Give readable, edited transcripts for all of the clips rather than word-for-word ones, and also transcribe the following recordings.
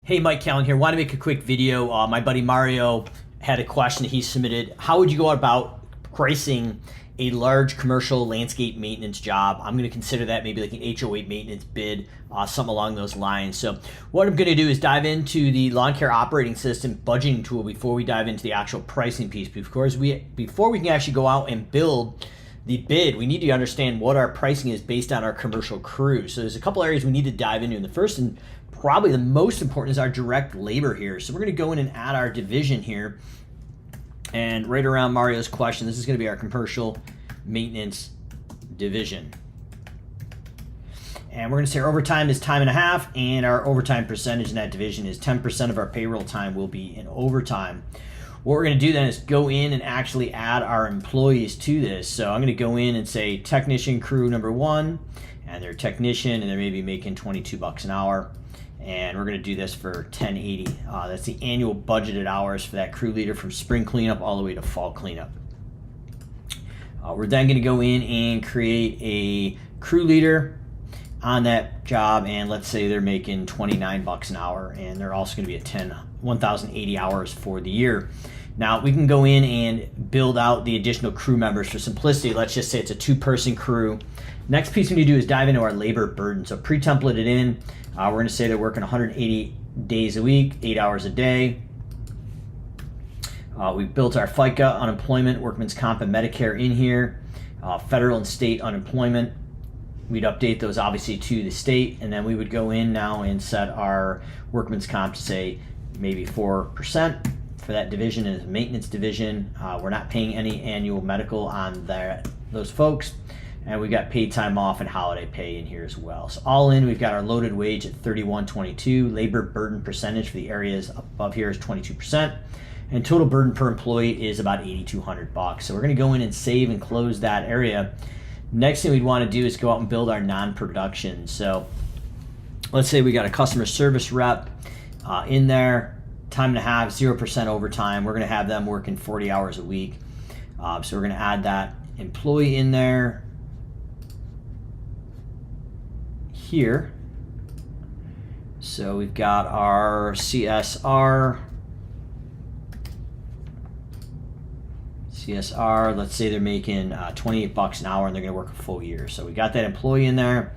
Hey, Mike Callen here. Want to make a quick video. My buddy Mario had a question that he submitted. How would you go about pricing a large commercial landscape maintenance job? I'm going to consider that maybe like an HO8 maintenance bid, something along those lines. So what I'm going to do is dive into the lawn care operating system budgeting tool before we dive into the actual pricing piece. Before we can actually go out and build the bid, we need to understand what our pricing is based on our commercial crews. So there's a couple areas we need to dive into. And the first and probably the most important is our direct labor here. So we're going to go in and add our division here. And right around Mario's question, this is going to be our commercial maintenance division. And we're going to say our overtime is time and a half, and our overtime percentage in that division is 10% of our payroll time will be in overtime. What we're going to do then is go in and actually add our employees to this. So I'm going to go in and say technician crew number 1, and they're a technician, and they're maybe making 22 bucks an hour. And we're going to do this for 1080. That's the annual budgeted hours for that crew leader from spring cleanup all the way to fall cleanup. We're then going to go in and create a crew leader on that job, and let's say they're making 29 bucks an hour, and they're also going to be at 1,080 hours for the year. Now we can go in and build out the additional crew members. For simplicity, let's just say it's a 2-person crew. Next piece we need to do is dive into our labor burden. So pre-templated in, we're going to say they're working 180 days a week, 8 hours a day. We've built our FICA, unemployment, workman's comp, and Medicare in here. Federal and state unemployment. We'd update those obviously to the state, and then we would go in now and set our workman's comp to say maybe 4% for that division as a maintenance division. We're not paying any annual medical on those folks. And we've got paid time off and holiday pay in here as well. So all in, we've got our loaded wage at 31.22. Labor burden percentage for the areas above here is 22%. And total burden per employee is about 8,200 bucks. So we're going to go in and save and close that area. Next thing we'd want to do is go out and build our non-production. So let's say we got a customer service rep in there, time and a half, 0% overtime. We're going to have them working 40 hours a week. So we're going to add that employee in there here. So we've got our CSR, let's say they're making 28 bucks an hour and they're going to work a full year. So we got that employee in there.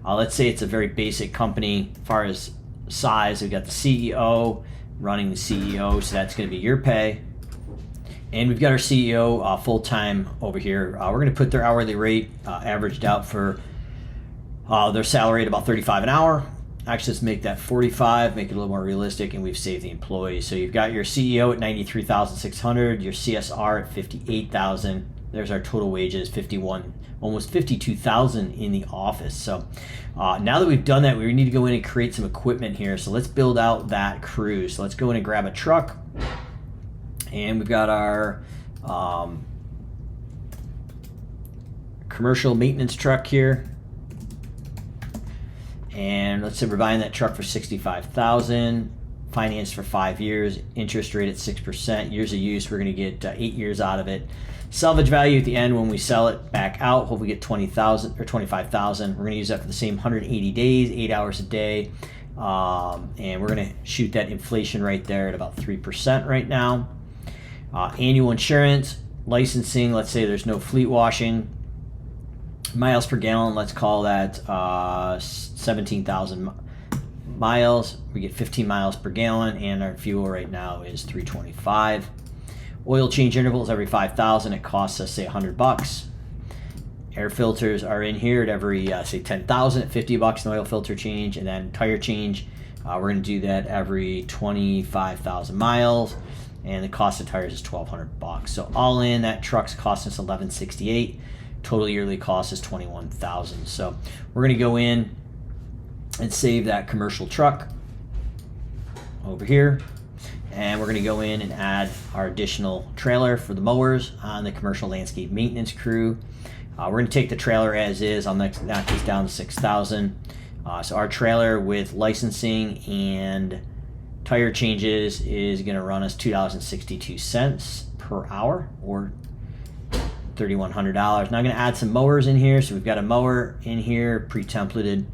Let's say it's a very basic company as far as size. We've got the CEO running the CEO, so that's going to be your pay. And we've got our CEO full-time over here. We're going to put their hourly rate averaged out for their salary at about 35 an hour. Actually, let's make that 45, make it a little more realistic, and we've saved the employees. So you've got your CEO at 93,600, your CSR at 58,000. There's our total wages, 51, almost 52,000 in the office. So now that we've done that, we need to go in and create some equipment here. So let's build out that crew. So let's go in and grab a truck, and we've got our commercial maintenance truck here. And let's say we're buying that truck for $65,000, financed for 5 years, interest rate at 6%, years of use, we're going to get 8 years out of it. Salvage value at the end when we sell it back out, hopefully get 20,000 or 25,000. We're going to use that for the same 180 days, 8 hours a day, and we're going to shoot that inflation right there at about 3% right now. Annual insurance, licensing, let's say there's no fleet washing. Miles per gallon, let's call that 17,000 miles. We get 15 miles per gallon, and our fuel right now is 325. Oil change intervals every 5,000. It costs us say 100 bucks. Air filters are in here at every say 10,000 at 50 bucks an oil filter change, and then tire change. We're going to do that every 25,000 miles, and the cost of tires is 1,200 bucks. So all in, that truck's costing us 1,168. Total yearly cost is 21,000. So we're going to go in and save that commercial truck over here, and we're going to go in and add our additional trailer for the mowers on the commercial landscape maintenance crew. We're going to take the trailer as is. I'll knock this down to 6,000. So our trailer with licensing and tire changes is going to run us $2.62 per hour, or $3,100. Now I'm going to add some mowers in here. So we've got a mower in here, pre-templated.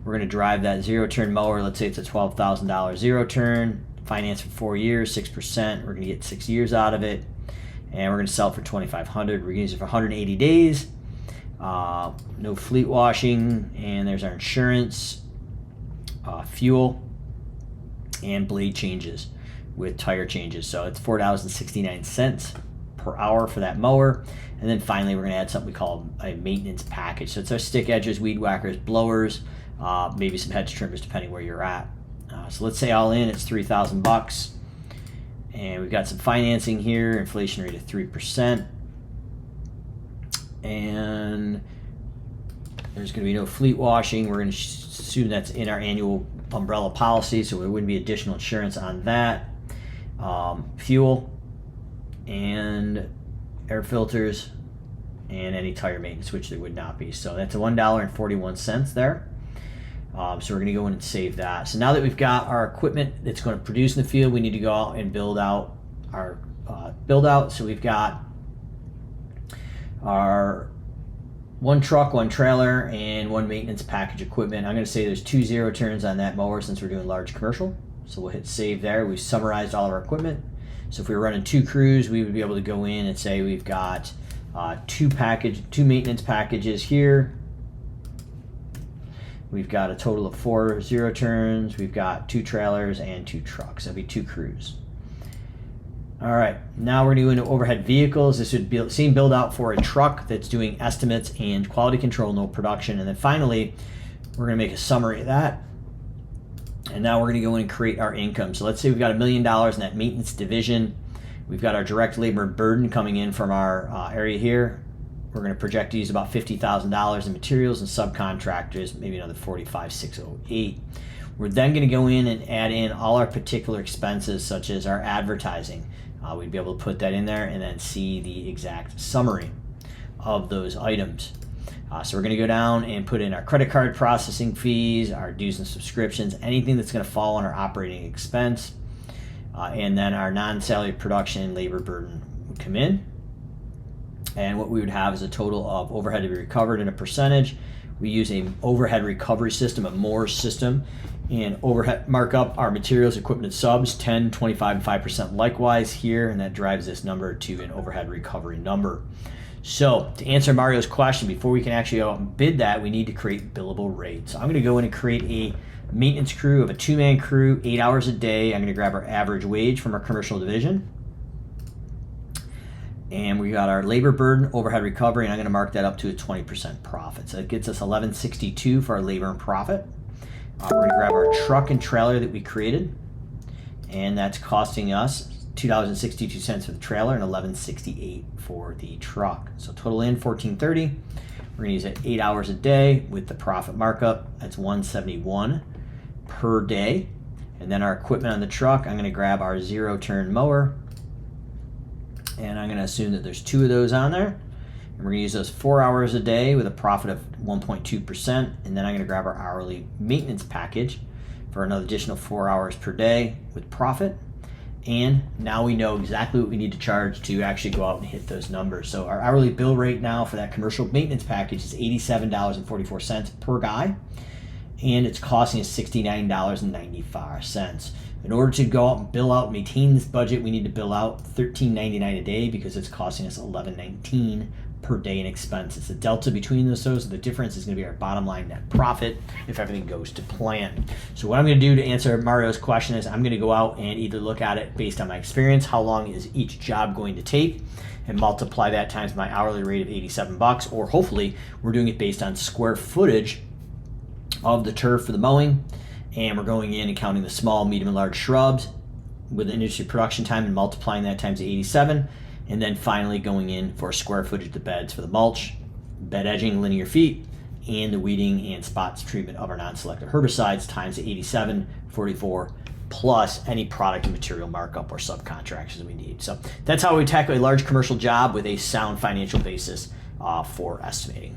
We're going to drive that zero-turn mower. Let's say it's a $12,000 zero-turn, finance for 4 years, 6%. We're going to get 6 years out of it, and we're going to sell it for $2,500. We're going to use it for 180 days. No fleet washing, and there's our insurance, fuel, and blade changes with tire changes. So it's $4.69 per hour for that mower. And then finally, we're going to add something we call a maintenance package. So it's our stick edgers, weed whackers, blowers, maybe some hedge trimmers, depending where you're at. So let's say all in, it's $3,000. And we've got some financing here, inflation rate of 3%. And there's going to be no fleet washing. We're going to assume that's in our annual umbrella policy, so there wouldn't be additional insurance on that. Fuel and air filters and any tire maintenance, which there would not be. So that's a $1.41 there. So we're going to go in and save that. So now that we've got our equipment that's going to produce in the field, we need to go out and build out our build out. So we've got our one truck, one trailer, and one maintenance package equipment. I'm going to say there's 2 zero-turns on that mower since we're doing large commercial. So we'll hit save there. We've summarized all of our equipment. So if we were running 2 crews, we would be able to go in and say we've got 2 maintenance packages here. We've got a total of 4 zero-turns. We've got 2 trailers and 2 trucks. That'd be 2 crews. All right, now we're going to go into overhead vehicles. This would be the same build out for a truck that's doing estimates and quality control, no production. And then finally, we're going to make a summary of that. And now we're going to go in and create our income. So let's say we've got $1 million in that maintenance division. We've got our direct labor burden coming in from our area here. We're going to project to use about $50,000 in materials and subcontractors, maybe another $45,608. We're then going to go in and add in all our particular expenses, such as our advertising. We'd be able to put that in there and then see the exact summary of those items. So we're going to go down and put in our credit card processing fees, our dues and subscriptions, anything that's going to fall on our operating expense, and then our non-salary production and labor burden would come in. And what we would have is a total of overhead to be recovered in a percentage. We use an overhead recovery system, a Moore's system, and overhead mark up our materials, equipment, and subs 10, 25, and 5% likewise here, and that drives this number to an overhead recovery number. So to answer Mario's question, before we can actually go out and bid that, we need to create billable rates. So I'm going to go in and create a maintenance crew of a 2-man crew, 8 hours a day. I'm going to grab our average wage from our commercial division. And we got our labor burden, overhead recovery, and I'm going to mark that up to a 20% profit. So that gets us $11.62 for our labor and profit. We're going to grab our truck and trailer that we created, and that's costing us $2.62 for the trailer and $11.68 for the truck. So total in $14.30. We're going to use it 8 hours a day with the profit markup. That's $171 per day. And then our equipment on the truck, I'm going to grab our zero-turn mower, and I'm going to assume that there's 2 of those on there. And we're going to use those 4 hours a day with a profit of 1.2%. And then I'm going to grab our hourly maintenance package for another additional 4 hours per day with profit. And now we know exactly what we need to charge to actually go out and hit those numbers. So our hourly bill rate now for that commercial maintenance package is $87.44 per guy. And it's costing us $69.95. In order to go out and bill out and maintain this budget, we need to bill out $13.99 a day because it's costing us $11.19 per day in expenses. The delta between those, the difference is going to be our bottom line net profit if everything goes to plan. So what I'm going to do to answer Mario's question is I'm going to go out and either look at it based on my experience, how long is each job going to take, and multiply that times my hourly rate of $87, or hopefully we're doing it based on square footage of the turf for the mowing, and we're going in and counting the small, medium, and large shrubs with industry production time and multiplying that times 87, and then finally going in for square footage of the beds for the mulch, bed edging, linear feet, and the weeding and spots treatment of our non-selective herbicides times 87, 44, plus any product and material markup or subcontractors we need. So that's how we tackle a large commercial job with a sound financial basis for estimating.